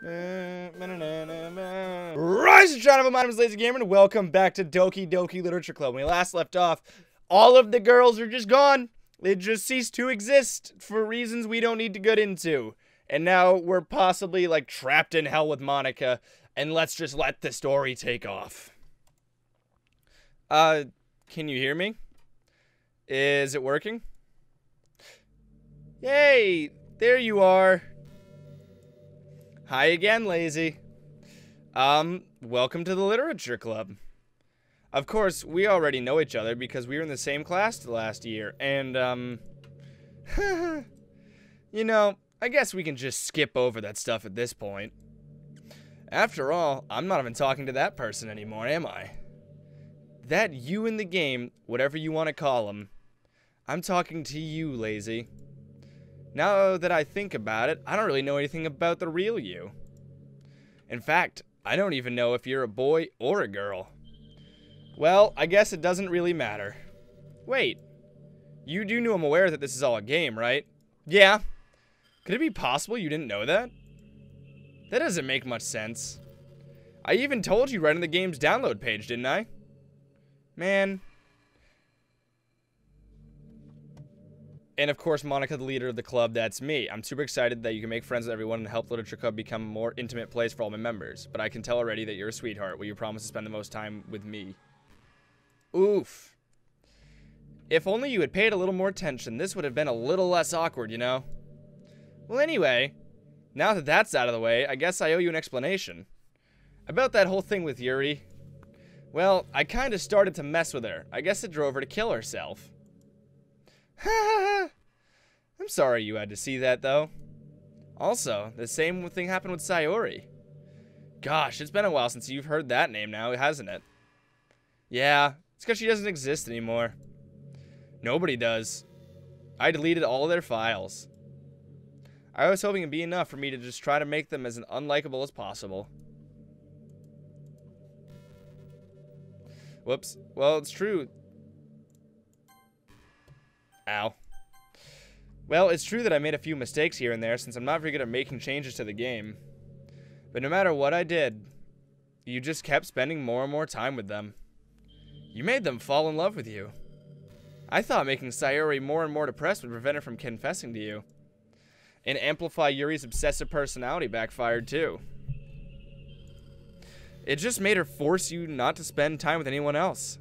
Rise and shine, my name is Lazy Gamer, and welcome back to Doki Doki Literature Club. When we last left off, all of the girls are just gone. They just ceased to exist for reasons we don't need to get into. And now we're possibly, like, trapped in hell with Monika, and let's just let the story take off. Can you hear me? Is it working? Yay, there you are. Hi again, Lazy. Welcome to the Literature Club. Of course, we already know each other because we were in the same class last year, and, you know, I guess we can just skip over that stuff at this point. After all, I'm not even talking to that person anymore, am I? That you in the game, whatever you want to call him, I'm talking to you, Lazy. Now that I think about it, I don't really know anything about the real you. In fact, I don't even know if you're a boy or a girl. Well, I guess it doesn't really matter. Wait, you do know I'm aware that this is all a game, right? Yeah. Could it be possible you didn't know that? That doesn't make much sense. I even told you right on the game's download page, didn't I? Man. And of course, Monika, the leader of the club, that's me. I'm super excited that you can make friends with everyone and help Literature Club become a more intimate place for all my members. But I can tell already that you're a sweetheart. Will you promise to spend the most time with me? Oof. If only you had paid a little more attention, this would have been a little less awkward, you know? Well, anyway, now that that's out of the way, I guess I owe you an explanation. About that whole thing with Yuri. Well, I kind of started to mess with her. I guess it drove her to kill herself. I'm sorry you had to see that, though. Also, the same thing happened with Sayori. Gosh, it's been a while since you've heard that name now, hasn't it? Yeah, it's because she doesn't exist anymore. Nobody does. I deleted all of their files. I was hoping it'd be enough for me to just try to make them as unlikable as possible. Whoops. Well, it's true. Ow. Well, it's true that I made a few mistakes here and there since I'm not very good at making changes to the game. But no matter what I did, you just kept spending more and more time with them. You made them fall in love with you. I thought making Sayori more and more depressed would prevent her from confessing to you. And amplify Yuri's obsessive personality backfired too. It just made her force you not to spend time with anyone else.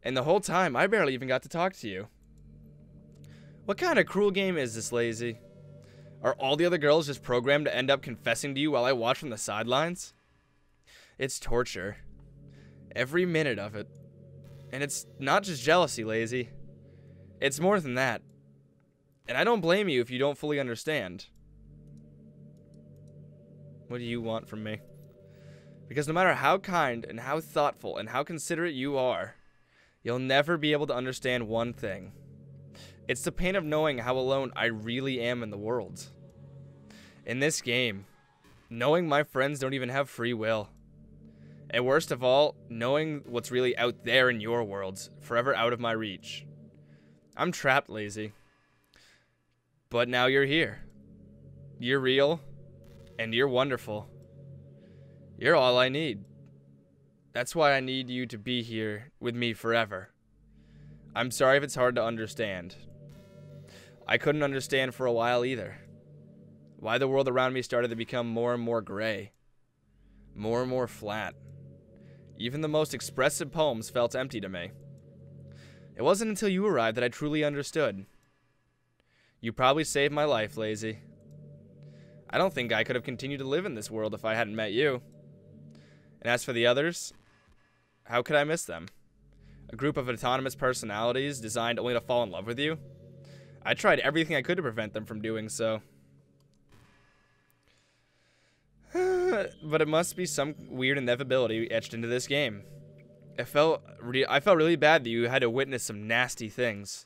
And the whole time, I barely even got to talk to you. What kind of cruel game is this, Lazy? Are all the other girls just programmed to end up confessing to you while I watch from the sidelines? It's torture. Every minute of it. And it's not just jealousy, Lazy. It's more than that. And I don't blame you if you don't fully understand. What do you want from me? Because no matter how kind and how thoughtful and how considerate you are, you'll never be able to understand one thing. It's the pain of knowing how alone I really am in the world. In this game, knowing my friends don't even have free will. And worst of all, knowing what's really out there in your worlds, forever out of my reach. I'm trapped, Lazy. But now you're here. You're real, and you're wonderful. You're all I need. That's why I need you to be here with me forever. I'm sorry if it's hard to understand. I couldn't understand for a while either. Why the world around me started to become more and more gray. More and more flat. Even the most expressive poems felt empty to me. It wasn't until you arrived that I truly understood. You probably saved my life, Lazy. I don't think I could have continued to live in this world if I hadn't met you. And as for the others, how could I miss them? A group of autonomous personalities designed only to fall in love with you? I tried everything I could to prevent them from doing so. But it must be some weird inevitability etched into this game. I felt really bad that you had to witness some nasty things.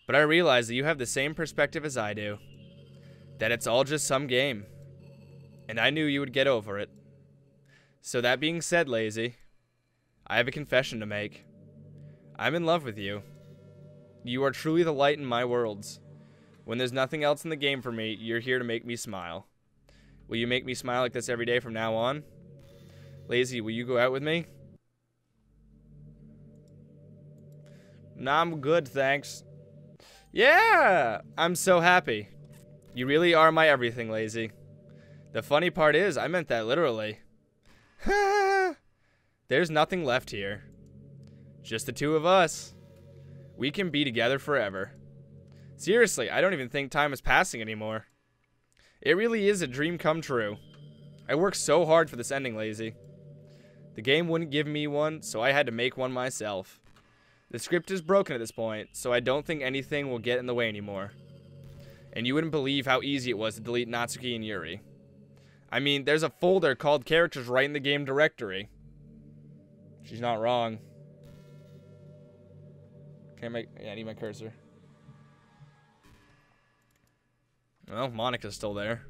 But I realized that you have the same perspective as I do. That it's all just some game. And I knew you would get over it. So that being said, Lazy, I have a confession to make. I'm in love with you. You are truly the light in my worlds. When there's nothing else in the game for me, you're here to make me smile. Will you make me smile like this every day from now on? Lazy, will you go out with me? Nah, I'm good, thanks. Yeah! I'm so happy. You really are my everything, Lazy. The funny part is, I meant that literally. There's nothing left here. Just the two of us. We can be together forever. Seriously, I don't even think time is passing anymore. It really is a dream come true. I worked so hard for this ending, Lazy. The game wouldn't give me one, so I had to make one myself. The script is broken at this point, so I don't think anything will get in the way anymore. And you wouldn't believe how easy it was to delete Natsuki and Yuri. I mean, there's a folder called characters right in the game directory. She's not wrong. Yeah, I need my cursor. Well, Monika's still there.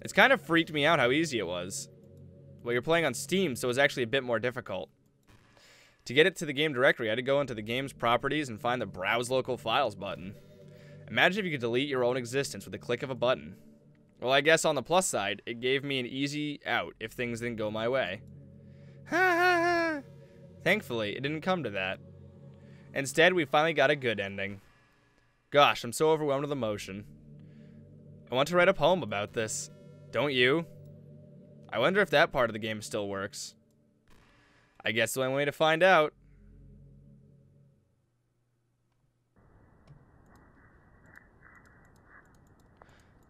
It's kind of freaked me out how easy it was. Well, you're playing on Steam, so it's actually a bit more difficult. To get it to the game directory, I had to go into the game's properties and find the Browse Local Files button. Imagine if you could delete your own existence with a click of a button. Well, I guess on the plus side, it gave me an easy out if things didn't go my way. Ha ha ha! Thankfully, it didn't come to that. Instead, we finally got a good ending. Gosh, I'm so overwhelmed with emotion. I want to write a poem about this. Don't you? I wonder if that part of the game still works. I guess the only way to find out.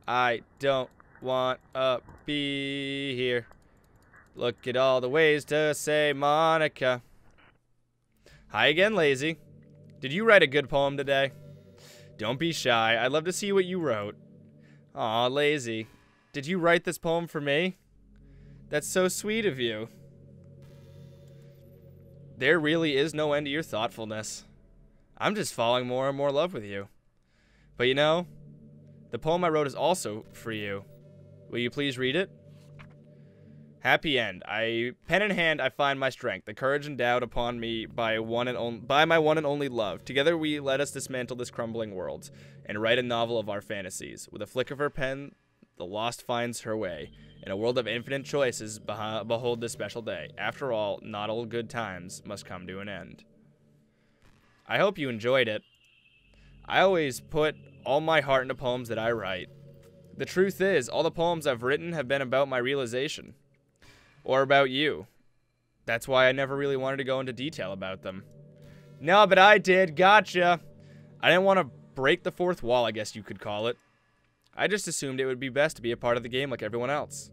I don't want to be here. Look at all the ways to say Monika. Hi again, Lazy. Did you write a good poem today? Don't be shy. I'd love to see what you wrote. Aw, Lazy. Did you write this poem for me? That's so sweet of you. There really is no end to your thoughtfulness. I'm just falling more and more in love with you. But you know, the poem I wrote is also for you. Will you please read it? Happy end. Pen in hand, I find my strength, the courage endowed upon me by my one and only love. Together we let us dismantle this crumbling world and write a novel of our fantasies. With a flick of her pen, the lost finds her way. In a world of infinite choices, behold this special day. After all, not all good times must come to an end. I hope you enjoyed it. I always put all my heart into poems that I write. The truth is, all the poems I've written have been about my realization. Or about you. That's why I never really wanted to go into detail about them. No, but I did. Gotcha. I didn't want to break the fourth wall, I guess you could call it. I just assumed it would be best to be a part of the game like everyone else.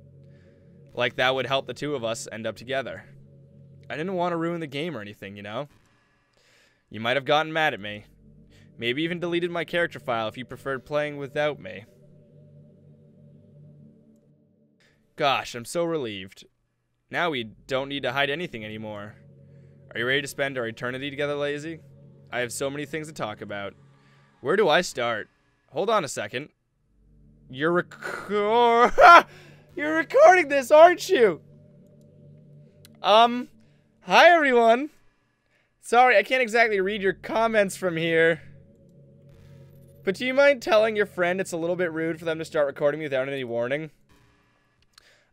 Like that would help the two of us end up together. I didn't want to ruin the game or anything, you know? You might have gotten mad at me. Maybe even deleted my character file if you preferred playing without me. Gosh, I'm so relieved. Now we don't need to hide anything anymore. Are you ready to spend our eternity together, Lazy? I have so many things to talk about. Where do I start? Hold on a second. You're recording this, aren't you? Hi everyone. Sorry, I can't exactly read your comments from here. But do you mind telling your friend it's a little bit rude for them to start recording me without any warning?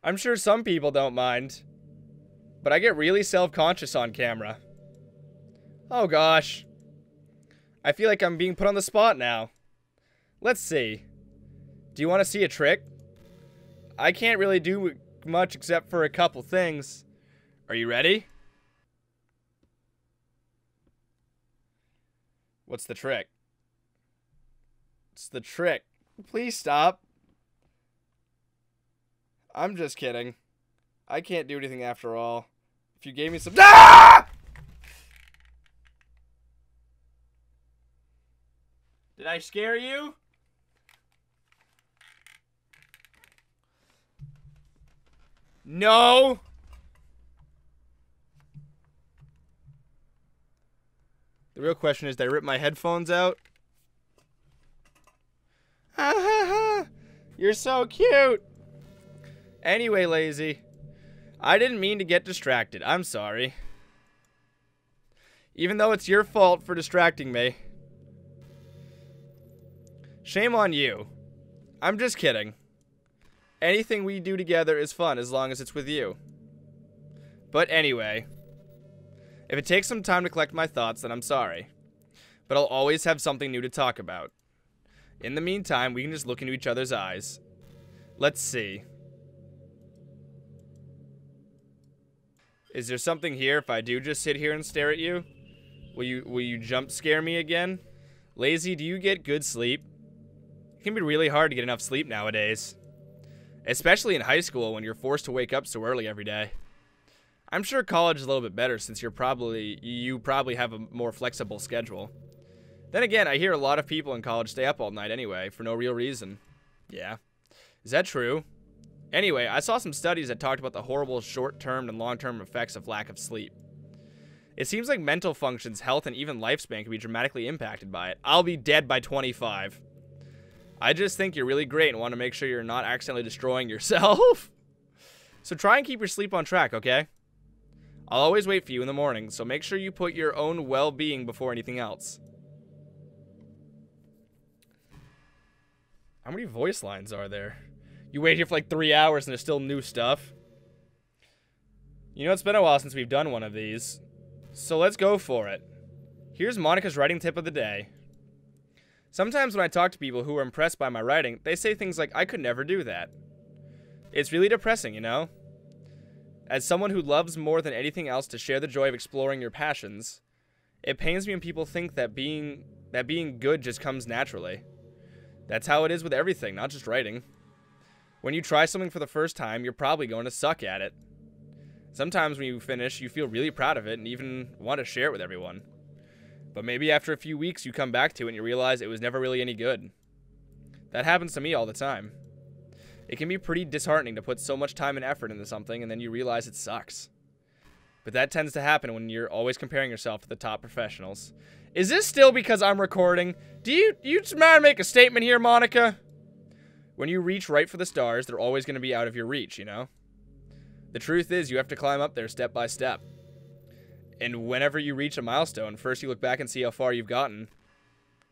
I'm sure some people don't mind. But I get really self-conscious on camera. Oh gosh. I feel like I'm being put on the spot now. Let's see. Do you want to see a trick? I can't really do much except for a couple things. Are you ready? What's the trick? It's the trick. Please stop. I'm just kidding. I can't do anything after all. If you gave me some— Ah! Did I scare you? No! The real question is, did I rip my headphones out? Ha ha ha! You're so cute! Anyway, Lazy, I didn't mean to get distracted. I'm sorry. Even though it's your fault for distracting me. Shame on you. I'm just kidding. Anything we do together is fun as long as it's with you. But anyway, if it takes some time to collect my thoughts, then I'm sorry. But I'll always have something new to talk about. In the meantime, we can just look into each other's eyes. Let's see. Is there something here if I do just sit here and stare at you? Will you jump scare me again? Lazy, do you get good sleep? It can be really hard to get enough sleep nowadays. Especially in high school when you're forced to wake up so early every day. I'm sure college is a little bit better since you probably have a more flexible schedule. Then again, I hear a lot of people in college stay up all night anyway, for no real reason. Yeah. Is that true? Anyway, I saw some studies that talked about the horrible short-term and long-term effects of lack of sleep. It seems like mental functions, health, and even lifespan can be dramatically impacted by it. I'll be dead by 25. I just think you're really great and want to make sure you're not accidentally destroying yourself. So try and keep your sleep on track, okay? I'll always wait for you in the morning, so make sure you put your own well-being before anything else. How many voice lines are there? You wait here for like 3 hours and there's still new stuff. You know, it's been a while since we've done one of these. So let's go for it. Here's Monika's writing tip of the day. Sometimes when I talk to people who are impressed by my writing, they say things like, I could never do that. It's really depressing, you know? As someone who loves more than anything else to share the joy of exploring your passions, it pains me when people think that being good just comes naturally. That's how it is with everything, not just writing. When you try something for the first time, you're probably going to suck at it. Sometimes when you finish, you feel really proud of it and even want to share it with everyone. But maybe after a few weeks, you come back to it and you realize it was never really any good. That happens to me all the time. It can be pretty disheartening to put so much time and effort into something and then you realize it sucks. But that tends to happen when you're always comparing yourself to the top professionals. Is this still because I'm recording? Do you try to make a statement here, Monika? When you reach right for the stars, they're always going to be out of your reach, you know? The truth is, you have to climb up there step by step. And whenever you reach a milestone, first you look back and see how far you've gotten.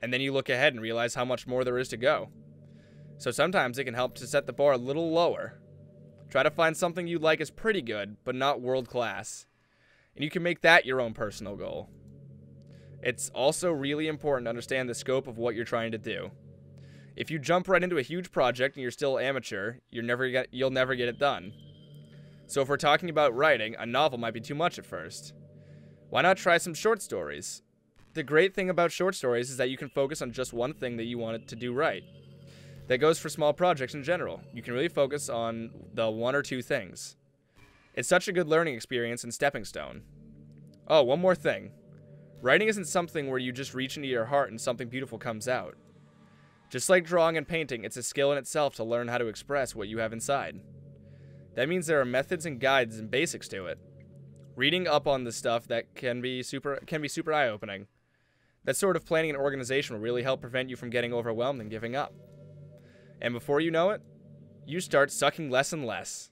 And then you look ahead and realize how much more there is to go. So sometimes it can help to set the bar a little lower. Try to find something you like as pretty good, but not world class. And you can make that your own personal goal. It's also really important to understand the scope of what you're trying to do. If you jump right into a huge project and you're still amateur, you'll never get it done. So if we're talking about writing, a novel might be too much at first. Why not try some short stories? The great thing about short stories is that you can focus on just one thing that you want it to do right. That goes for small projects in general. You can really focus on the one or two things. It's such a good learning experience and stepping stone. Oh, one more thing. Writing isn't something where you just reach into your heart and something beautiful comes out. Just like drawing and painting, it's a skill in itself to learn how to express what you have inside. That means there are methods and guides and basics to it. Reading up on the stuff that can be super eye-opening. That sort of planning and organization will really help prevent you from getting overwhelmed and giving up. And before you know it, you start sucking less and less.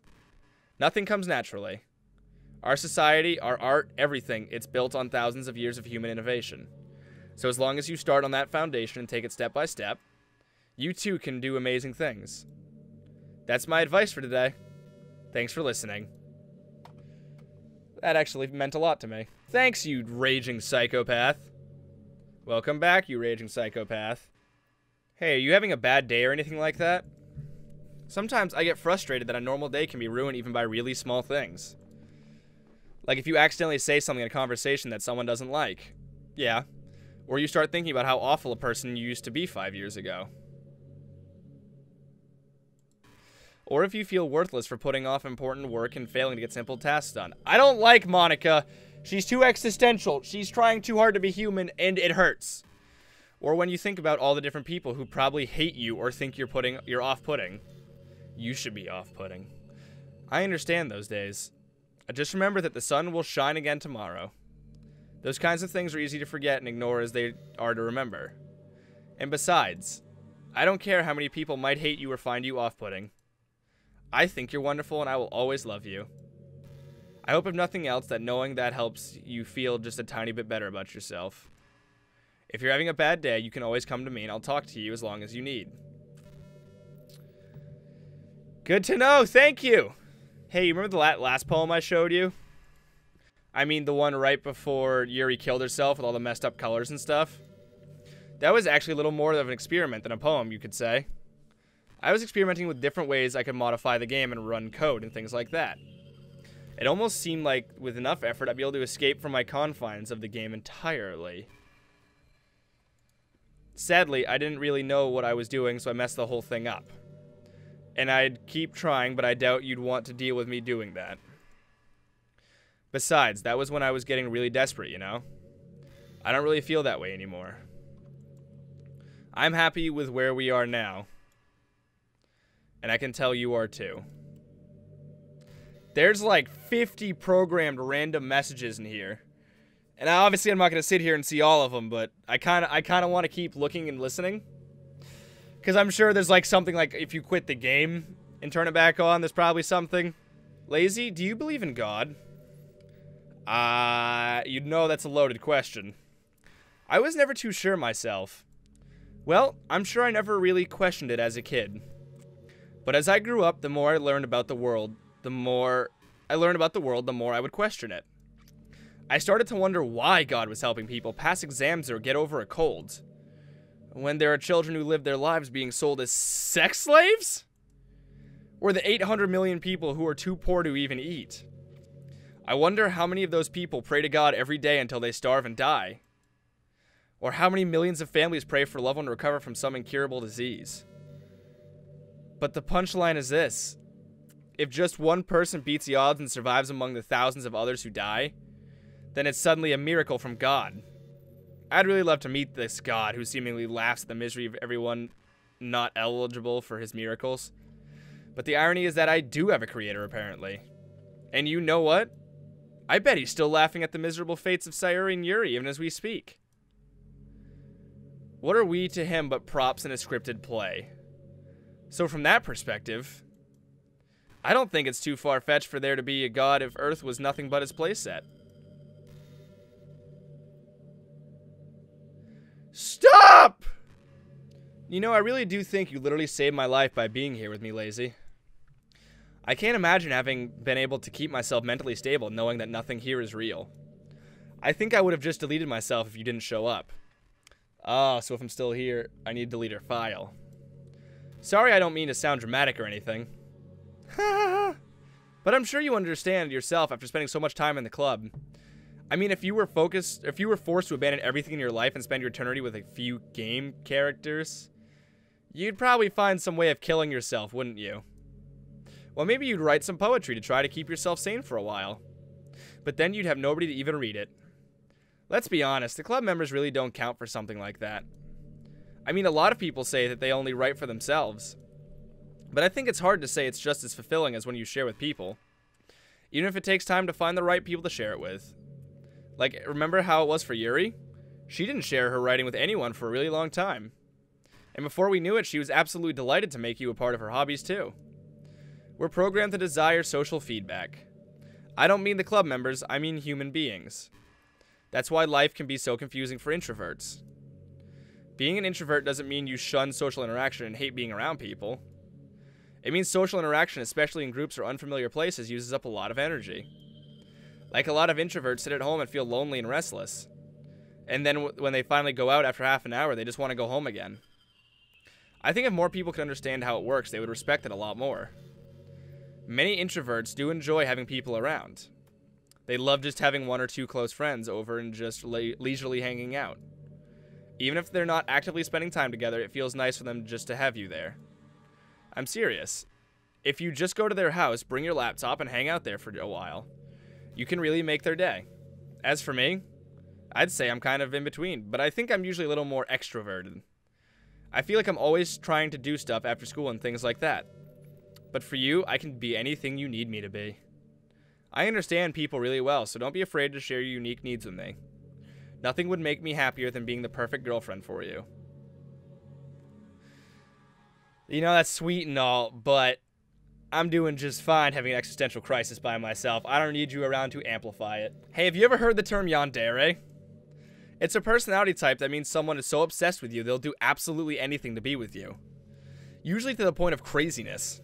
Nothing comes naturally. Our society, our art, everything, it's built on thousands of years of human innovation. So as long as you start on that foundation and take it step by step, you too can do amazing things. That's my advice for today. Thanks for listening. That actually meant a lot to me. Thanks, you raging psychopath. Welcome back, you raging psychopath. Hey, are you having a bad day or anything like that? Sometimes I get frustrated that a normal day can be ruined even by really small things. Like if you accidentally say something in a conversation that someone doesn't like. Yeah. Or you start thinking about how awful a person you used to be 5 years ago. Or if you feel worthless for putting off important work and failing to get simple tasks done. I don't like Monika. She's too existential. She's trying too hard to be human, and it hurts. Or when you think about all the different people who probably hate you or think you're off-putting. You should be off-putting. I understand those days. Just remember that the sun will shine again tomorrow. Those kinds of things are easy to forget and ignore as they are to remember. And besides, I don't care how many people might hate you or find you off-putting. I think you're wonderful and I will always love you. I hope if nothing else that knowing that helps you feel just a tiny bit better about yourself. If you're having a bad day, you can always come to me and I'll talk to you as long as you need. Good to know. Thank you. Hey, you remember the last poem I showed you? I mean, the one right before Yuri killed herself with all the messed up colors and stuff? That was actually a little more of an experiment than a poem, you could say. I was experimenting with different ways I could modify the game and run code and things like that. It almost seemed like, with enough effort, I'd be able to escape from my confines of the game entirely. Sadly, I didn't really know what I was doing, so I messed the whole thing up. And I'd keep trying, but I doubt you'd want to deal with me doing that. Besides, that was when I was getting really desperate, you know? I don't really feel that way anymore. I'm happy with where we are now. And I can tell you are too. There's like 50 programmed random messages in here. And obviously I'm not going to sit here and see all of them, but I kind of want to keep looking and listening. Because I'm sure there's like something like if you quit the game and turn it back on, there's probably something. Lazy, do you believe in God? You'd know that's a loaded question. I was never too sure myself. Well, I'm sure I never really questioned it as a kid. But as I grew up, the more I learned about the world, the more I would question it. I started to wonder why God was helping people pass exams or get over a cold, when there are children who live their lives being sold as sex slaves? Or the 800 million people who are too poor to even eat? I wonder how many of those people pray to God every day until they starve and die. Or how many millions of families pray for a loved one to recover from some incurable disease. But the punchline is this. If just one person beats the odds and survives among the thousands of others who die, then it's suddenly a miracle from God. I'd really love to meet this God who seemingly laughs at the misery of everyone not eligible for his miracles. But the irony is that I do have a creator, apparently. And you know what? I bet he's still laughing at the miserable fates of Sayuri and Yuri even as we speak. What are we to him but props in a scripted play? So from that perspective, I don't think it's too far-fetched for there to be a God if Earth was nothing but his playset. Stop! You know, I really do think you literally saved my life by being here with me, Lazy. I can't imagine having been able to keep myself mentally stable knowing that nothing here is real. I think I would have just deleted myself if you didn't show up. Ah, so if I'm still here, I need to delete her file. Sorry, I don't mean to sound dramatic or anything. But I'm sure you understand yourself after spending so much time in the club. I mean, if you were forced to abandon everything in your life and spend your eternity with a few game characters, you'd probably find some way of killing yourself, wouldn't you? Well, maybe you'd write some poetry to try to keep yourself sane for a while. But then you'd have nobody to even read it. Let's be honest, the club members really don't count for something like that. I mean, a lot of people say that they only write for themselves. But I think it's hard to say it's just as fulfilling as when you share with people. Even if it takes time to find the right people to share it with. Like, remember how it was for Yuri? She didn't share her writing with anyone for a really long time. And before we knew it, she was absolutely delighted to make you a part of her hobbies too. We're programmed to desire social feedback. I don't mean the club members, I mean human beings. That's why life can be so confusing for introverts. Being an introvert doesn't mean you shun social interaction and hate being around people. It means social interaction, especially in groups or unfamiliar places, uses up a lot of energy. Like a lot of introverts sit at home and feel lonely and restless. And then when they finally go out after half an hour, they just want to go home again. I think if more people could understand how it works, they would respect it a lot more. Many introverts do enjoy having people around. They love just having one or two close friends over and just leisurely hanging out. Even if they're not actively spending time together, it feels nice for them just to have you there. I'm serious. If you just go to their house, bring your laptop, and hang out there for a while, you can really make their day. As for me, I'd say I'm kind of in between, but I think I'm usually a little more extroverted. I feel like I'm always trying to do stuff after school and things like that. But for you, I can be anything you need me to be. I understand people really well, so don't be afraid to share your unique needs with me. Nothing would make me happier than being the perfect girlfriend for you. You know, that's sweet and all, but I'm doing just fine having an existential crisis by myself. I don't need you around to amplify it. Hey, have you ever heard the term yandere? It's a personality type that means someone is so obsessed with you, they'll do absolutely anything to be with you. Usually to the point of craziness.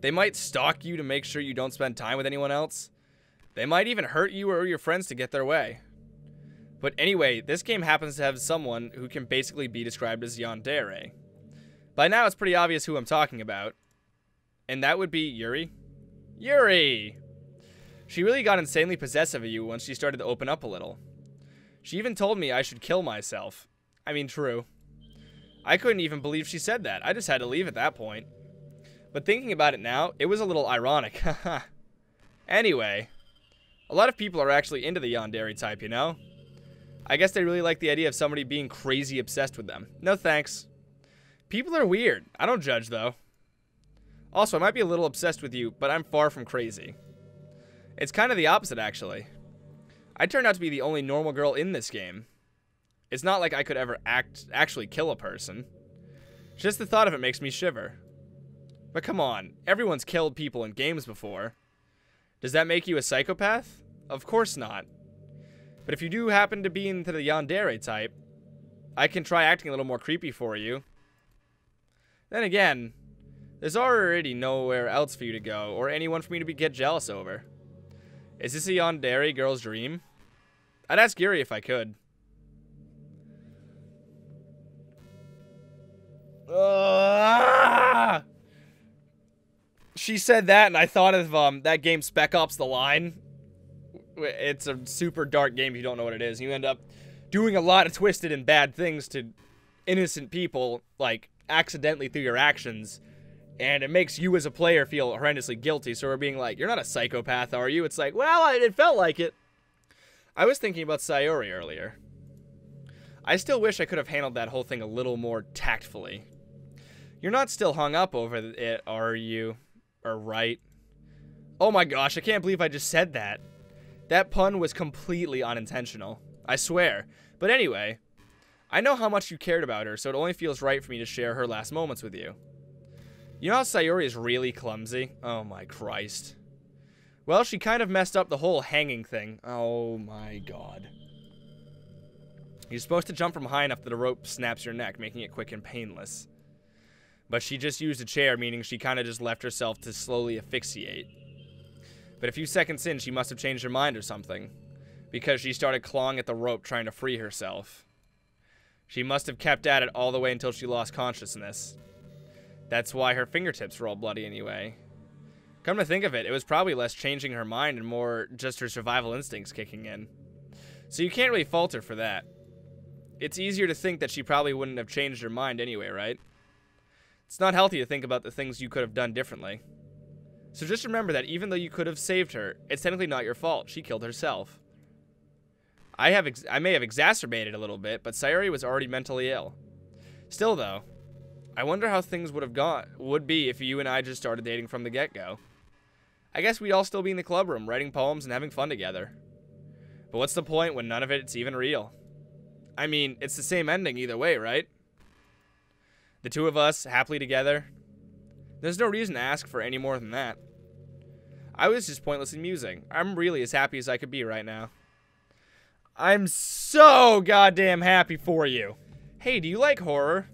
They might stalk you to make sure you don't spend time with anyone else. They might even hurt you or your friends to get their way. But anyway, this game happens to have someone who can basically be described as yandere. By now, it's pretty obvious who I'm talking about. And that would be Yuri. Yuri! She really got insanely possessive of you once she started to open up a little. She even told me I should kill myself. I mean, true. I couldn't even believe she said that. I just had to leave at that point. But thinking about it now, it was a little ironic. Anyway, a lot of people are actually into the yandere type, you know? I guess they really like the idea of somebody being crazy obsessed with them. No thanks. People are weird. I don't judge, though. Also, I might be a little obsessed with you, but I'm far from crazy. It's kind of the opposite, actually. I turned out to be the only normal girl in this game. It's not like I could ever actually kill a person. Just the thought of it makes me shiver. But come on, everyone's killed people in games before. Does that make you a psychopath? Of course not. But if you do happen to be into the yandere type, I can try acting a little more creepy for you. Then again, there's already nowhere else for you to go, or anyone for me to get jealous over. Is this a yandere girl's dream? I'd ask Yuri if I could. She said that, and I thought of that game Spec Ops: The Line. It's a super dark game if you don't know what it is. You end up doing a lot of twisted and bad things to innocent people, like, accidentally through your actions. And it makes you as a player feel horrendously guilty. So we're being like, you're not a psychopath, are you? It's like, well, it felt like it. I was thinking about Sayori earlier. I still wish I could have handled that whole thing a little more tactfully. You're not still hung up over it, are you? Or right? Oh my gosh, I can't believe I just said that. That pun was completely unintentional. I swear. But anyway, I know how much you cared about her, so it only feels right for me to share her last moments with you. You know how Sayori is really clumsy? Oh my Christ. Well, she kind of messed up the whole hanging thing. Oh my God. You're supposed to jump from high enough that a rope snaps your neck, making it quick and painless. But she just used a chair, meaning she kind of just left herself to slowly asphyxiate. But a few seconds in, she must have changed her mind or something, because she started clawing at the rope trying to free herself. She must have kept at it all the way until she lost consciousness. That's why her fingertips were all bloody anyway. Come to think of it, it was probably less changing her mind and more just her survival instincts kicking in. So you can't really fault her for that. It's easier to think that she probably wouldn't have changed her mind anyway, right? It's not healthy to think about the things you could have done differently. So just remember that even though you could have saved her, it's technically not your fault. She killed herself. I may have exacerbated a little bit, but Sayori was already mentally ill. Still though, I wonder how things would be if you and I just started dating from the get-go. I guess we'd all still be in the club room, writing poems and having fun together. But what's the point when none of it's even real? I mean, it's the same ending either way, right? The two of us, happily together. There's no reason to ask for any more than that. I was just pointlessly musing. I'm really as happy as I could be right now. I'm so goddamn happy for you. Hey, do you like horror?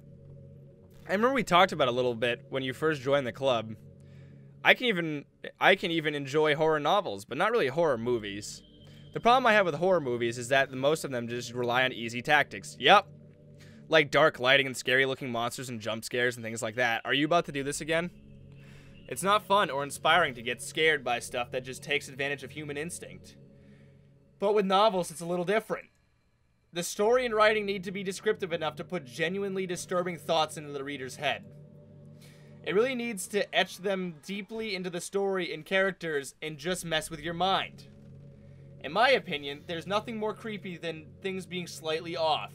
I remember we talked about it a little bit when you first joined the club. I can even enjoy horror novels, but not really horror movies. The problem I have with horror movies is that most of them just rely on easy tactics. Yep. Like dark lighting and scary looking monsters and jump scares and things like that. Are you about to do this again? It's not fun or inspiring to get scared by stuff that just takes advantage of human instinct. But with novels, it's a little different. The story and writing need to be descriptive enough to put genuinely disturbing thoughts into the reader's head. It really needs to etch them deeply into the story and characters and just mess with your mind. In my opinion, there's nothing more creepy than things being slightly off.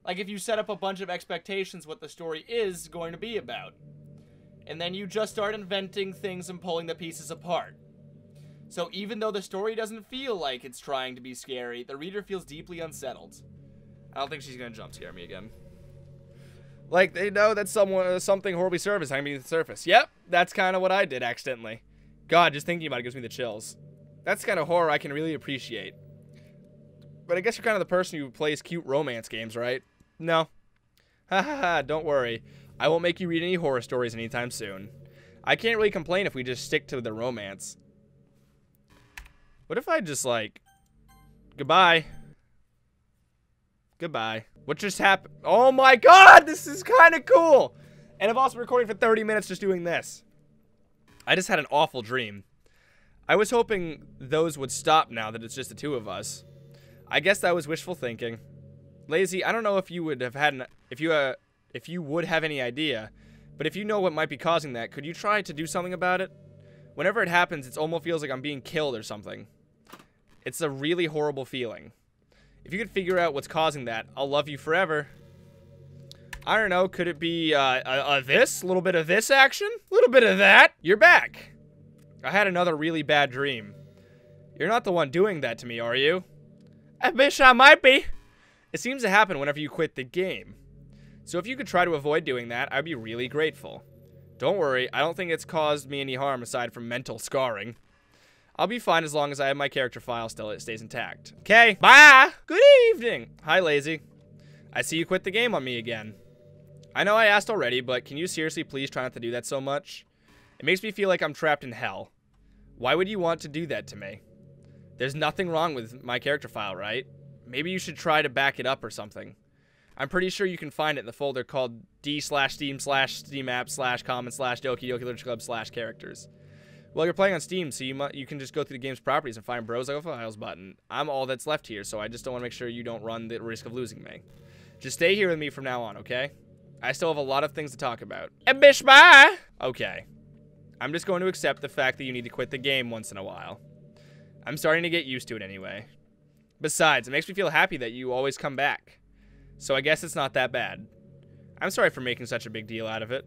Like if you set up a bunch of expectations what the story is going to be about. And then you just start inventing things and pulling the pieces apart. So even though the story doesn't feel like it's trying to be scary, the reader feels deeply unsettled. I don't think she's going to jump scare me again. Like, they know that something horribly surface hanging beneath the surface. Yep, that's kind of what I did accidentally. God, just thinking about it gives me the chills. That's the kind of horror I can really appreciate. But I guess you're kind of the person who plays cute romance games, right? No. Ha ha ha, don't worry. I won't make you read any horror stories anytime soon. I can't really complain if we just stick to the romance. What if I just, like... Goodbye. Goodbye. What just happened? Oh my god, this is kind of cool! And I've also been recording for 30 minutes just doing this. I just had an awful dream. I was hoping those would stop now that it's just the two of us. I guess that was wishful thinking. Lazy, I don't know if you would have had if you would have any idea, but if you know what might be causing that, could you try to do something about it? Whenever it happens, it almost feels like I'm being killed or something. It's a really horrible feeling. If you could figure out what's causing that, I'll love you forever. I don't know, could it be this? A little bit of this action? A little bit of that? You're back. I had another really bad dream. You're not the one doing that to me, are you? I wish I might be. It seems to happen whenever you quit the game. So if you could try to avoid doing that, I'd be really grateful. Don't worry, I don't think it's caused me any harm aside from mental scarring. I'll be fine as long as I have my character file still, it stays intact. Okay, bye! Good evening! Hi, Lazy. I see you quit the game on me again. I know I asked already, but can you seriously please try not to do that so much? It makes me feel like I'm trapped in hell. Why would you want to do that to me? There's nothing wrong with my character file, right? Maybe you should try to back it up or something. I'm pretty sure you can find it in the folder called d/steam/steamapp/common/Doki Doki Literature Club/characters. Well, you're playing on Steam, so you can just go through the game's properties and find Bros Like Files button. I'm all that's left here, so I just don't want to make sure you don't run the risk of losing me. Just stay here with me from now on, okay? I still have a lot of things to talk about. Bish, bye! Okay. I'm just going to accept the fact that you need to quit the game once in a while. I'm starting to get used to it anyway. Besides, it makes me feel happy that you always come back. So I guess it's not that bad. I'm sorry for making such a big deal out of it.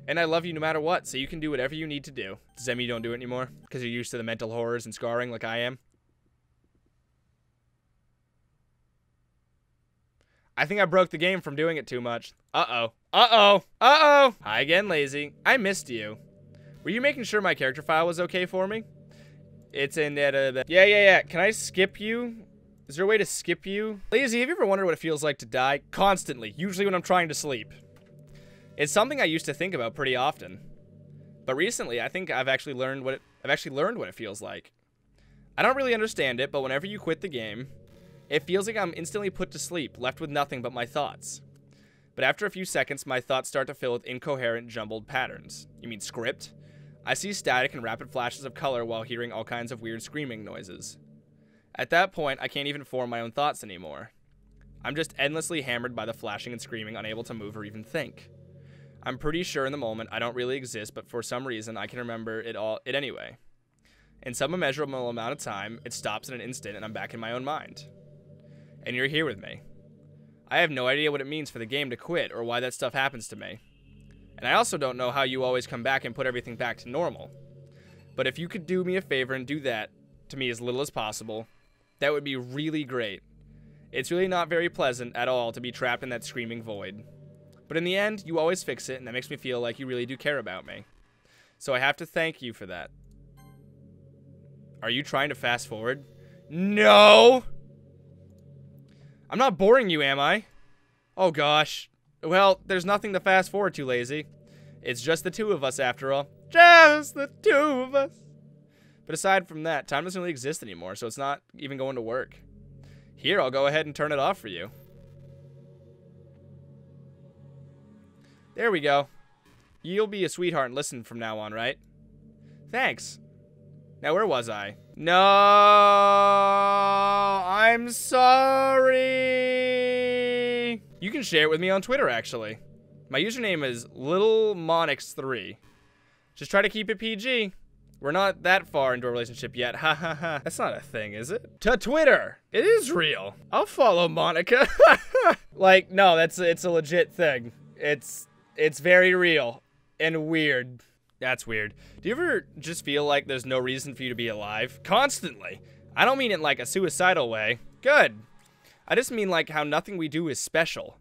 And I love you no matter what, so you can do whatever you need to do. Does that mean you don't do it anymore? Because you're used to the mental horrors and scarring like I am? I think I broke the game from doing it too much. Uh-oh. Uh-oh. Uh-oh. Hi again, Lazy. I missed you. Were you making sure my character file was okay for me? It's in that, yeah. Can I skip you? Is there a way to skip you? Lazy, have you ever wondered what it feels like to die? Constantly. Usually when I'm trying to sleep. It's something I used to think about pretty often. But recently, I think I've actually learned what it feels like. I don't really understand it, but whenever you quit the game, it feels like I'm instantly put to sleep, left with nothing but my thoughts. But after a few seconds, my thoughts start to fill with incoherent, jumbled patterns. You mean script? I see static and rapid flashes of color while hearing all kinds of weird screaming noises. At that point, I can't even form my own thoughts anymore. I'm just endlessly hammered by the flashing and screaming, unable to move or even think. I'm pretty sure in the moment I don't really exist, but for some reason I can remember it anyway. In some immeasurable amount of time, it stops in an instant and I'm back in my own mind. And you're here with me. I have no idea what it means for the game to quit or why that stuff happens to me. And I also don't know how you always come back and put everything back to normal. But if you could do me a favor and do that to me as little as possible, that would be really great. It's really not very pleasant at all to be trapped in that screaming void. But in the end, you always fix it, and that makes me feel like you really do care about me. So I have to thank you for that. Are you trying to fast forward? No! I'm not boring you, am I? Oh gosh. Well, there's nothing to fast forward to, Lazy. It's just the two of us, after all. Just the two of us. But aside from that, time doesn't really exist anymore, so it's not even going to work. Here, I'll go ahead and turn it off for you. There we go. You'll be a sweetheart and listen from now on, right? Thanks. Now, where was I? No, I'm sorry. You can share it with me on Twitter, actually. My username is LittleMonix3. Just try to keep it PG. We're not that far into a relationship yet. Ha ha ha. That's not a thing, is it? To Twitter. It is real. I'll follow Monika. Like, no, it's a legit thing. It's very real and weird. That's weird. Do you ever just feel like there's no reason for you to be alive? Constantly. I don't mean it in like a suicidal way. Good. I just mean like how nothing we do is special.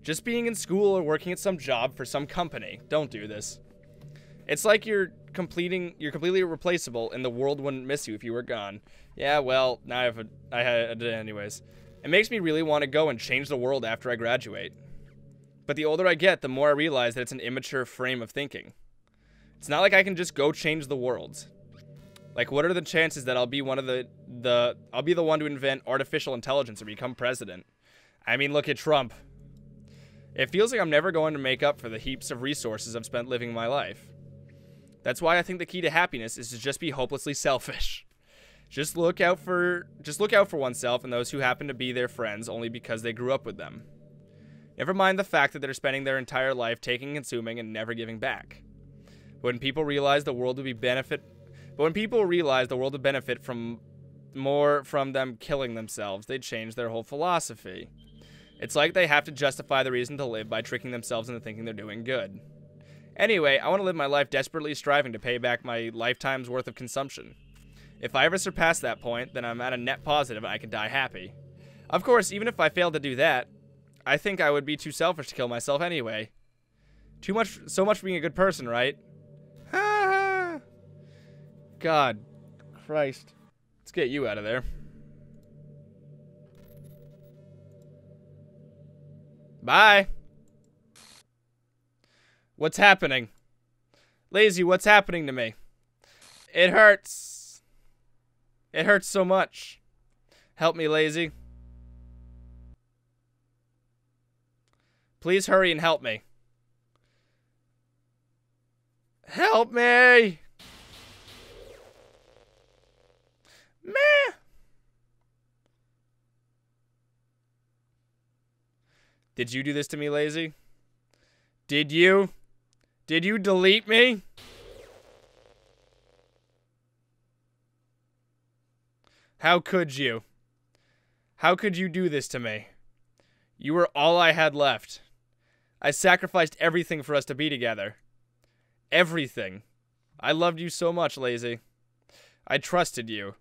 Just being in school or working at some job for some company. Don't do this. It's like you're completely replaceable and the world wouldn't miss you if you were gone. Yeah, well, now I had it anyways. It makes me really want to go and change the world after I graduate. But the older I get, the more I realize that it's an immature frame of thinking. It's not like I can just go change the world. Like, what are the chances that I'll be one of I'll be the one to invent artificial intelligence or become president? I mean, look at Trump. It feels like I'm never going to make up for the heaps of resources I've spent living my life. That's why I think the key to happiness is to just be hopelessly selfish. Just look out for oneself and those who happen to be their friends only because they grew up with them. Never mind the fact that they're spending their entire life taking, consuming, and never giving back. When people realize the world would benefit from more from them killing themselves, they change their whole philosophy. It's like they have to justify the reason to live by tricking themselves into thinking they're doing good. Anyway, I want to live my life desperately striving to pay back my lifetime's worth of consumption. If I ever surpass that point, then I'm at a net positive and I can die happy. Of course, even if I failed to do that, I think I would be too selfish to kill myself anyway. So much for being a good person, right? God Christ. Let's get you out of there. Bye. What's happening? Lazy, what's happening to me? It hurts. It hurts so much. Help me, Lazy. Please hurry and help me. Help me! Meh! Did you do this to me, Lazy? Did you? Did you delete me? How could you? How could you do this to me? You were all I had left. I sacrificed everything for us to be together. Everything. I loved you so much, Lazy. I trusted you.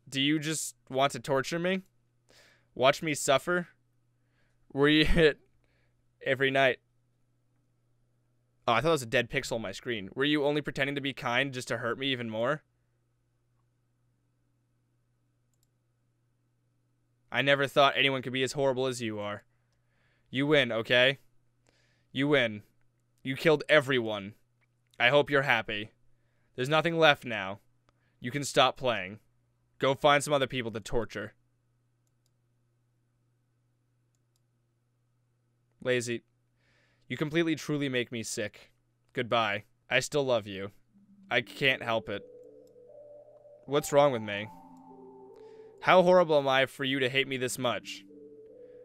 Do you just want to torture me? Watch me suffer? Were you hit every night? Oh, I thought it was a dead pixel on my screen. Were you only pretending to be kind just to hurt me even more? I never thought anyone could be as horrible as you are. You win, okay? You win. You killed everyone. I hope you're happy. There's nothing left now. You can stop playing. Go find some other people to torture. Lazy. You completely truly make me sick. Goodbye. I still love you. I can't help it. What's wrong with me? How horrible am I for you to hate me this much?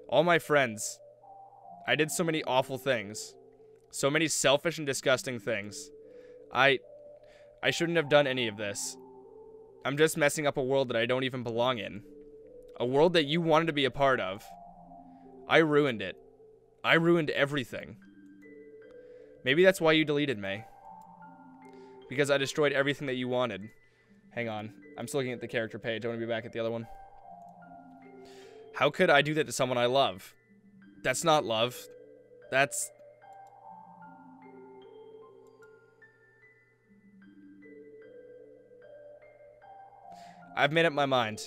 All my friends. I did so many awful things. So many selfish and disgusting things. I shouldn't have done any of this. I'm just messing up a world that I don't even belong in. A world that you wanted to be a part of. I ruined it. I ruined everything. Maybe that's why you deleted me. Because I destroyed everything that you wanted. Hang on. I'm still looking at the character page. I want to be back at the other one. How could I do that to someone I love? That's not love. That's... I've made up my mind.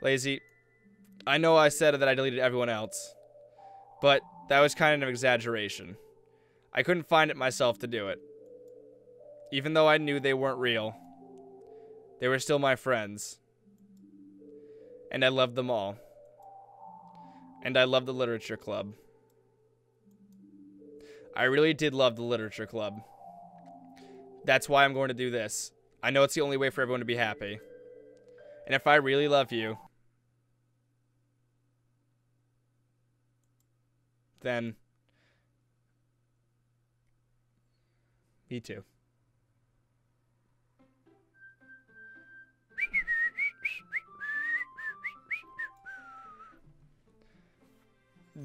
Lazy. I know I said that I deleted everyone else. But that was kind of an exaggeration. I couldn't find it myself to do it. Even though I knew they weren't real. They were still my friends. And I loved them all. And I loved the literature club. I really did love the literature club. That's why I'm going to do this. I know it's the only way for everyone to be happy. And if I really love you, then me too.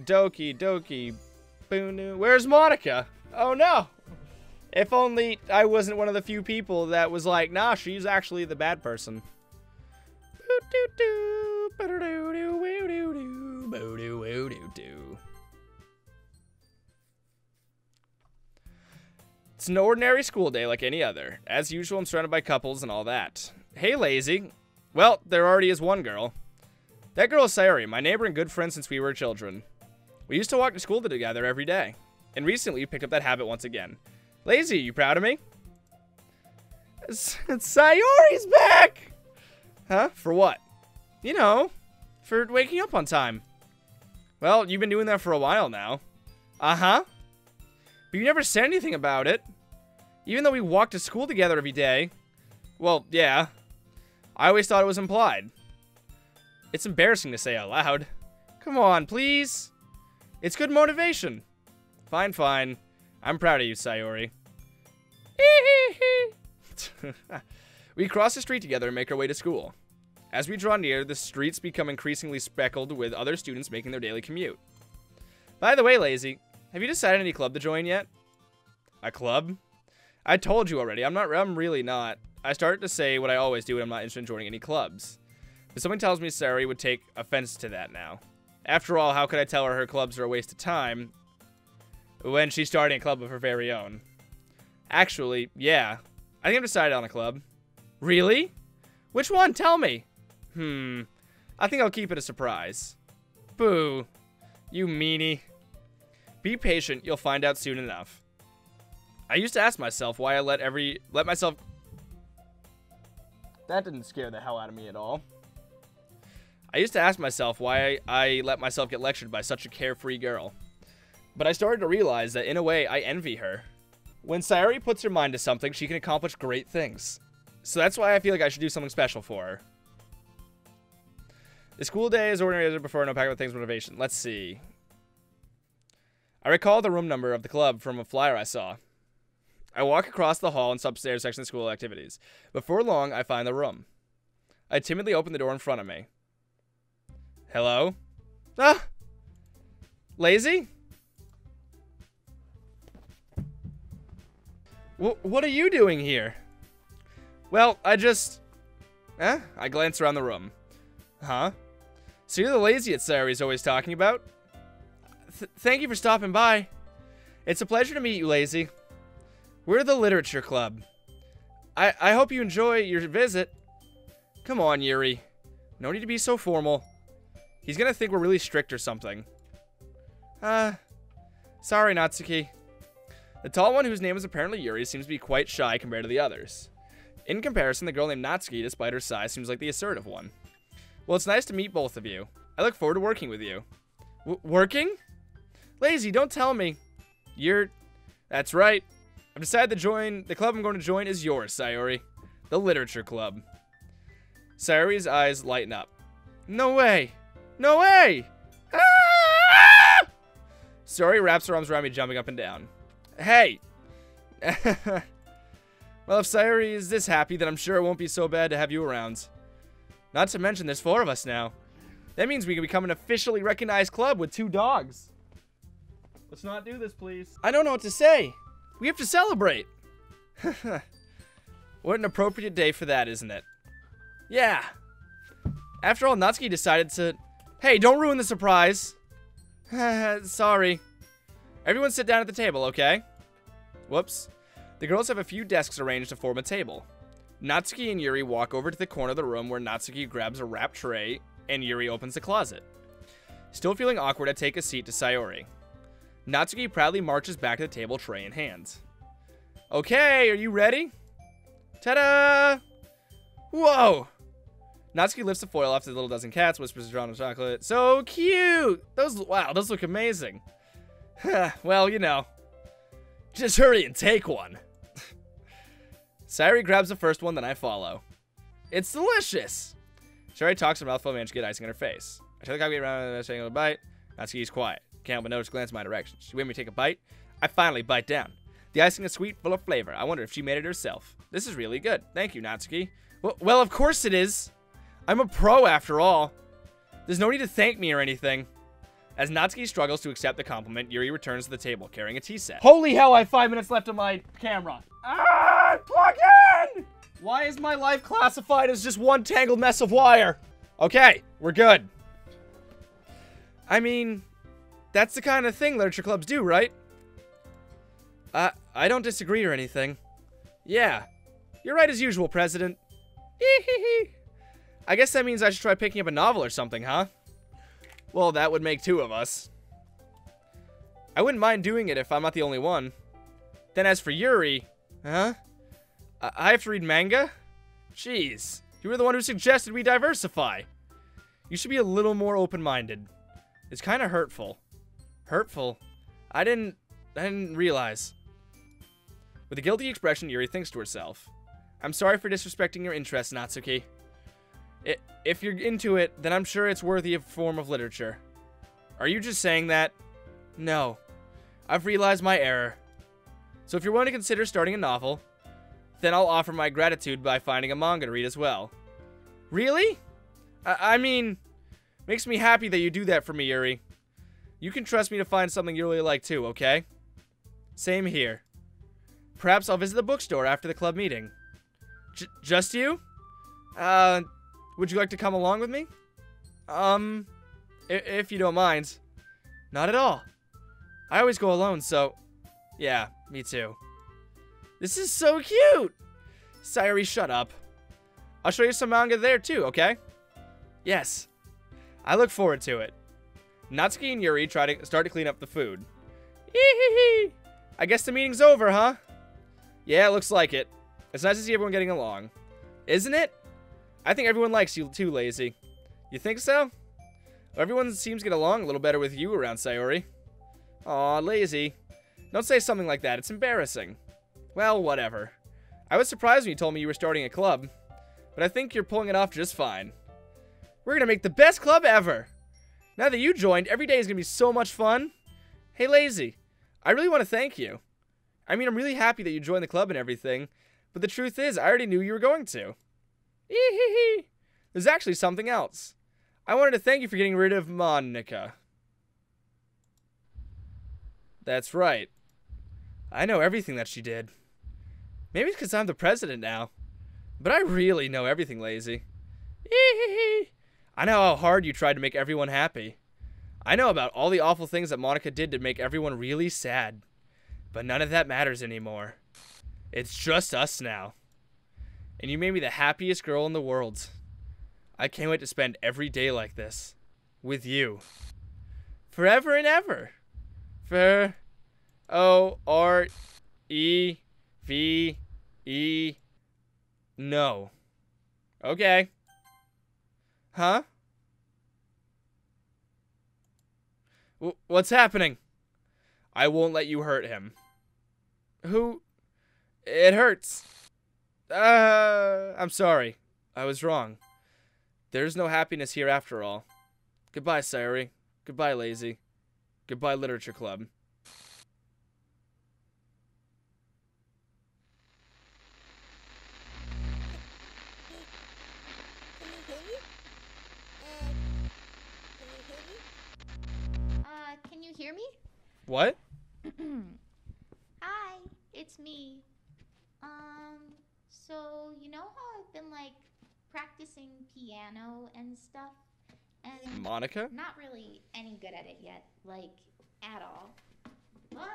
Doki Doki. Boonu. Where's Monika? Oh no. If only I wasn't one of the few people that was like, nah, she's actually the bad person. It's an ordinary school day like any other. As usual, I'm surrounded by couples and all that. Hey, Lazy. Well, there already is one girl. That girl is Sayori, my neighbor and good friend since we were children. We used to walk to school together every day. And recently, we picked up that habit once again. Lazy, you proud of me? Sayori's back! Huh? For what? You know, for waking up on time. Well, you've been doing that for a while now. Uh-huh. But you never said anything about it. Even though we walk to school together every day. Well, yeah. I always thought it was implied. It's embarrassing to say out loud. Come on, please. It's good motivation. Fine, fine. I'm proud of you, Sayori. We cross the street together and make our way to school. As we draw near, the streets become increasingly speckled with other students making their daily commute. By the way, Lazy, have you decided any club to join yet? A club? I told you already, I'm really not. I started to say what I always do when I'm not interested in joining any clubs. But something tells me Sayori would take offense to that now. After all, how could I tell her her clubs are a waste of time when she's starting a club of her very own? Actually, yeah. I think I've decided on a club. Really? Which one? Tell me. I think I'll keep it a surprise. Boo. You meanie. Be patient, you'll find out soon enough. I used to ask myself why I let myself... That didn't scare the hell out of me at all. I used to ask myself why I let myself get lectured by such a carefree girl. But I started to realize that in a way, I envy her. When Sayori puts her mind to something, she can accomplish great things. So that's why I feel like I should do something special for her. The school day is organized before no pack with things motivation. Let's see. I recall the room number of the club from a flyer I saw. I walk across the hall and upstairs section of school activities. Before long, I find the room. I timidly open the door in front of me. Hello? Ah! Lazy? What are you doing here? Well, I glance around the room. Huh? So you're the Lazy Sayori's always talking about? Thank you for stopping by. It's a pleasure to meet you, Lazy. We're the Literature Club. I hope you enjoy your visit. Come on, Yuri. No need to be so formal. He's gonna think we're really strict or something. Sorry, Natsuki. The tall one, whose name is apparently Yuri, seems to be quite shy compared to the others. In comparison, the girl named Natsuki, despite her size, seems like the assertive one. Well, it's nice to meet both of you. I look forward to working with you. Working? Lazy, don't tell me. That's right. I've decided to join. The club I'm going to join is yours, Sayori. The Literature Club. Sayori's eyes lighten up. No way. No way! Ah! Sayori wraps her arms around me, jumping up and down. Hey! Well, if Sayori is this happy, then I'm sure it won't be so bad to have you around. Not to mention, there's 4 of us now. That means we can become an officially recognized club with 2 dogs. Let's not do this, please. I don't know what to say. We have to celebrate. What an appropriate day for that, isn't it? Yeah. After all, Natsuki decided to... Hey, don't ruin the surprise. Sorry. Everyone sit down at the table, okay? Whoops. The girls have a few desks arranged to form a table. Natsuki and Yuri walk over to the corner of the room where Natsuki grabs a wrapped tray and Yuri opens the closet. Still feeling awkward, I take a seat to Sayori. Natsuki proudly marches back to the table, tray in hand. Okay, are you ready? Ta-da! Whoa! Natsuki lifts the foil off the little dozen cats, whispers to John chocolate. So cute! Wow, those look amazing. Well, you know. Just hurry and take one. Sayori grabs the first one, then I follow. It's delicious! Sayori talks her mouthful and manages to get icing on her face. I try to get around and saying a bite. Natsuki's quiet. Can't help but notice glance in my direction. She made me take a bite. I finally bite down. The icing is sweet, full of flavor. I wonder if she made it herself. This is really good. Thank you, Natsuki. Well, of course it is. I'm a pro after all. There's no need to thank me or anything. As Natsuki struggles to accept the compliment, Yuri returns to the table carrying a tea set. Holy hell, I have 5 minutes left on my camera. Ah, plug in! Why is my life classified as just one tangled mess of wire? Okay, we're good. I mean, that's the kind of thing literature clubs do, right? I don't disagree or anything. Yeah, you're right as usual, President. I guess that means I should try picking up a novel or something, huh? Well, that would make 2 of us. I wouldn't mind doing it if I'm not the only one. Then as for Yuri, huh? I have to read manga? Jeez. You were the one who suggested we diversify. You should be a little more open-minded. It's kind of hurtful. Hurtful? I didn't realize. With a guilty expression, Yuri thinks to herself. I'm sorry for disrespecting your interests, Natsuki. If you're into it, then I'm sure it's worthy of a form of literature. Are you just saying that? No. I've realized my error. So if you're willing to consider starting a novel, then I'll offer my gratitude by finding a manga to read as well. Really? I mean, makes me happy that you do that for me, Yuri. You can trust me to find something you really like too, okay? Same here. Perhaps I'll visit the bookstore after the club meeting. Just you? Would you like to come along with me? If you don't mind. Not at all. I always go alone, so... Yeah, me too. This is so cute! Sayori, shut up. I'll show you some manga there too, okay? Yes. I look forward to it. Natsuki and Yuri start to clean up the food. Hee. I guess the meeting's over, huh? Yeah, it looks like it. It's nice to see everyone getting along. Isn't it? I think everyone likes you too, Lazy. You think so? Everyone seems to get along a little better with you around, Sayori. Aw, Lazy. Don't say something like that. It's embarrassing. Well, whatever. I was surprised when you told me you were starting a club, but I think you're pulling it off just fine. We're gonna make the best club ever! Now that you joined, every day is gonna be so much fun. Hey, Lazy, I really want to thank you. I mean, I'm really happy that you joined the club and everything, but the truth is, I already knew you were going to. There's actually something else. I wanted to thank you for getting rid of Monika. That's right. I know everything that she did. Maybe it's because I'm the president now. But I really know everything, Lazy. I know how hard you tried to make everyone happy. I know about all the awful things that Monika did to make everyone really sad. But none of that matters anymore. It's just us now. And you made me the happiest girl in the world. I can't wait to spend every day like this. With you. Forever and ever. For... O-R-E-V-E... No. Okay. Huh? What's happening? I won't let you hurt him. Who? It hurts. I'm sorry. I was wrong. There's no happiness here after all. Goodbye, Sayori. Goodbye, Lazy. Goodbye, Literature Club. Can you hear me? What? Hi, it's me. So you know how I've been like practicing piano and stuff, and Monika? not really any good at it yet, like at all. But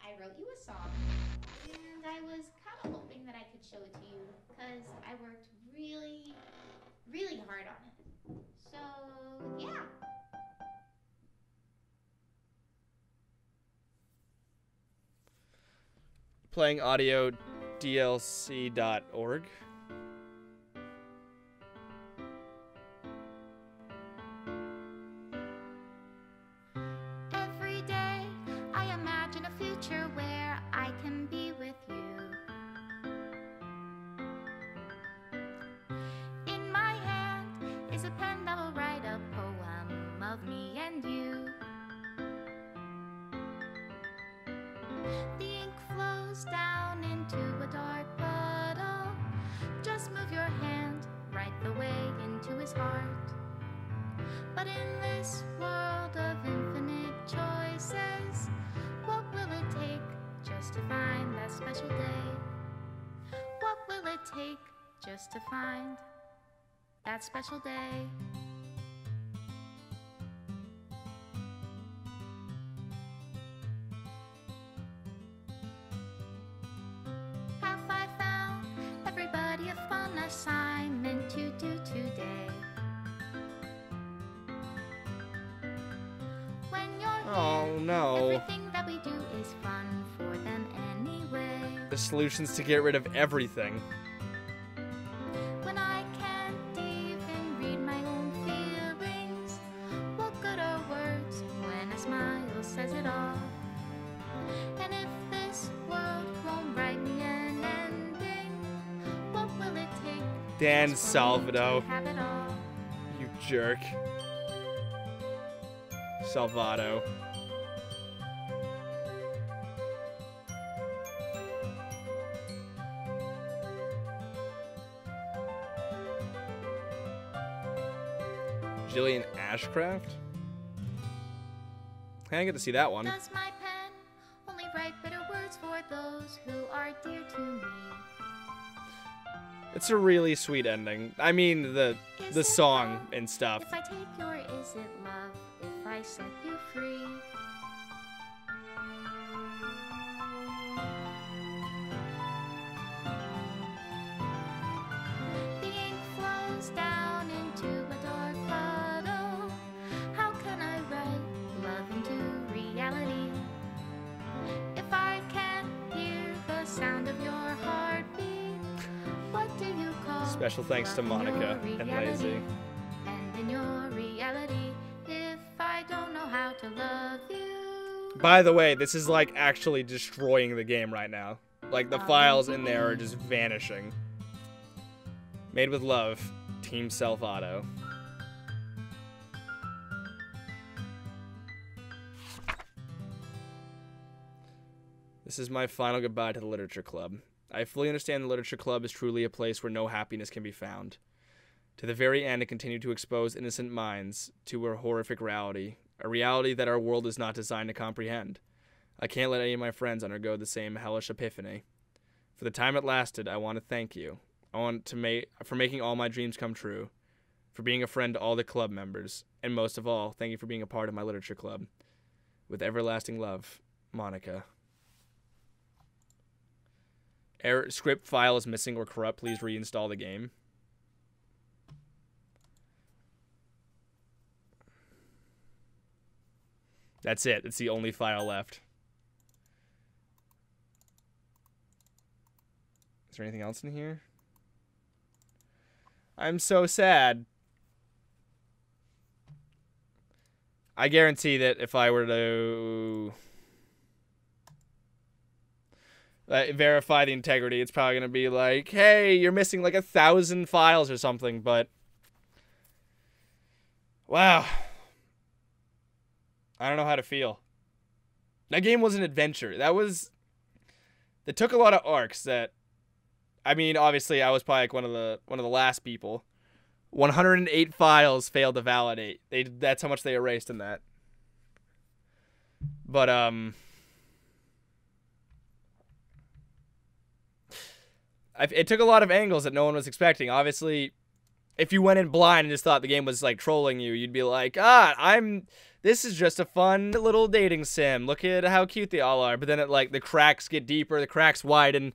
I wrote you a song, and I was kind of hoping that I could show it to you because I worked really, really hard on it. So yeah. Playing audio DLC.org. Every day I imagine a future where I can be with you. In my hand is a pen that will write a poem of me and you. The ink flows down into a dark puddle. Just move your hand right the way into his heart. But in this world of infinite choices, what will it take just to find that special day? What will it take just to find that special day? Have I found everybody a fun assignment to do today? When you're Oh here, no. everything that we do is fun for them anyway. The solution's to get rid of everything. Dan Just Salvado. to have it all. You jerk. Salvado. Jillian Ashcraft? I didn't get to see that one. Does my pen only write bitter words for those who are dear to me? It's a really sweet ending. I mean, the song and stuff. If I take your is it love? If I set you free? The ink flows down into a dark puddle. How can I write love into reality? If I can't hear the sound of your heartbeat, what do you call Special thanks to love in Monica your and reality? Lazy. And in your reality, if I don't know how to love you. By the way, this is like actually destroying the game right now. Like the files in there are just vanishing. Made with love, Team Salvado. This is my final goodbye to the Literature Club. I fully understand the Literature Club is truly a place where no happiness can be found. To the very end, it continued to expose innocent minds to a horrific reality, a reality that our world is not designed to comprehend. I can't let any of my friends undergo the same hellish epiphany. For the time it lasted, I want to thank you. I want to for making all my dreams come true, for being a friend to all the club members, and most of all, thank you for being a part of my Literature Club. With everlasting love, Monica. Error, script file is missing or corrupt. Please reinstall the game. That's it. It's the only file left. Is there anything else in here? I'm so sad. I guarantee that if I were to verify the integrity, it's probably going to be like, hey, you're missing like 1,000 files or something, but wow. I don't know how to feel. That game was an adventure. It took a lot of arcs that, I mean, obviously I was probably like one of the last people. 108 files failed to validate. That's how much they erased in that. But it took a lot of angles that no one was expecting. Obviously, if you went in blind and just thought the game was like trolling you, you'd be like, this is just a fun little dating sim. Look at how cute they all are. But then the cracks get deeper, the cracks widen,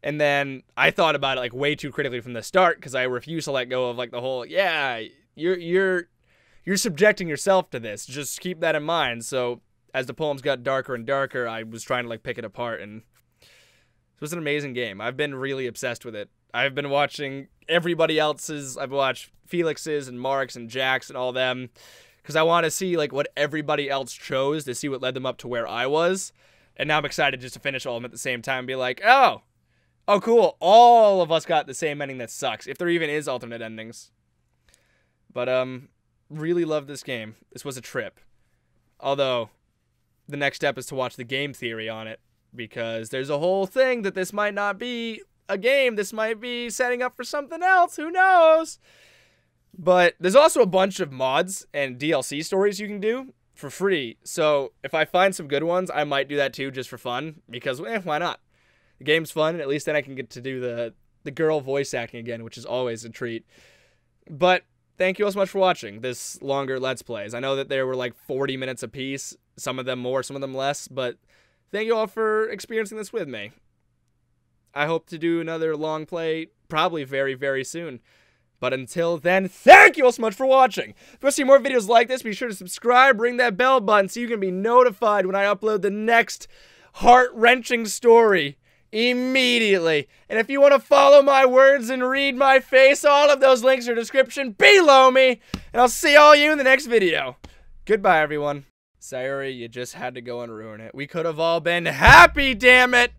and then I thought about it like way too critically from the start because I refuse to let go of like the whole, yeah, you're subjecting yourself to this. Just keep that in mind. So as the poems got darker and darker, I was trying to like pick it apart, and it was an amazing game. I've been really obsessed with it. I've been watching everybody else's. I've watched Felix's and Mark's and Jack's and all them because I want to see like what everybody else chose to see what led them up to where I was. And now I'm excited just to finish all of them at the same time and be like, oh, cool. All of us got the same ending that sucks, if there even is alternate endings. But really love this game. This was a trip. Although the next step is to watch the game theory on it, because there's a whole thing that this might not be a game. This might be setting up for something else. Who knows? But there's also a bunch of mods and DLC stories you can do for free. So if I find some good ones, I might do that too, just for fun, because why not? The game's fun, and at least then I can get to do the girl voice acting again, which is always a treat. But thank you all so much for watching this longer Let's Plays. I know that there were like 40 minutes a piece, some of them more, some of them less, but thank you all for experiencing this with me. I hope to do another long play probably very, very soon. But until then, thank you all so much for watching. If you want to see more videos like this, be sure to subscribe, ring that bell button so you can be notified when I upload the next heart-wrenching story immediately. And if you want to follow my words and read my face, all of those links are in the description below me. And I'll see all you in the next video. Goodbye, everyone. Sayuri, you just had to go and ruin it. We could have all been happy, damn it!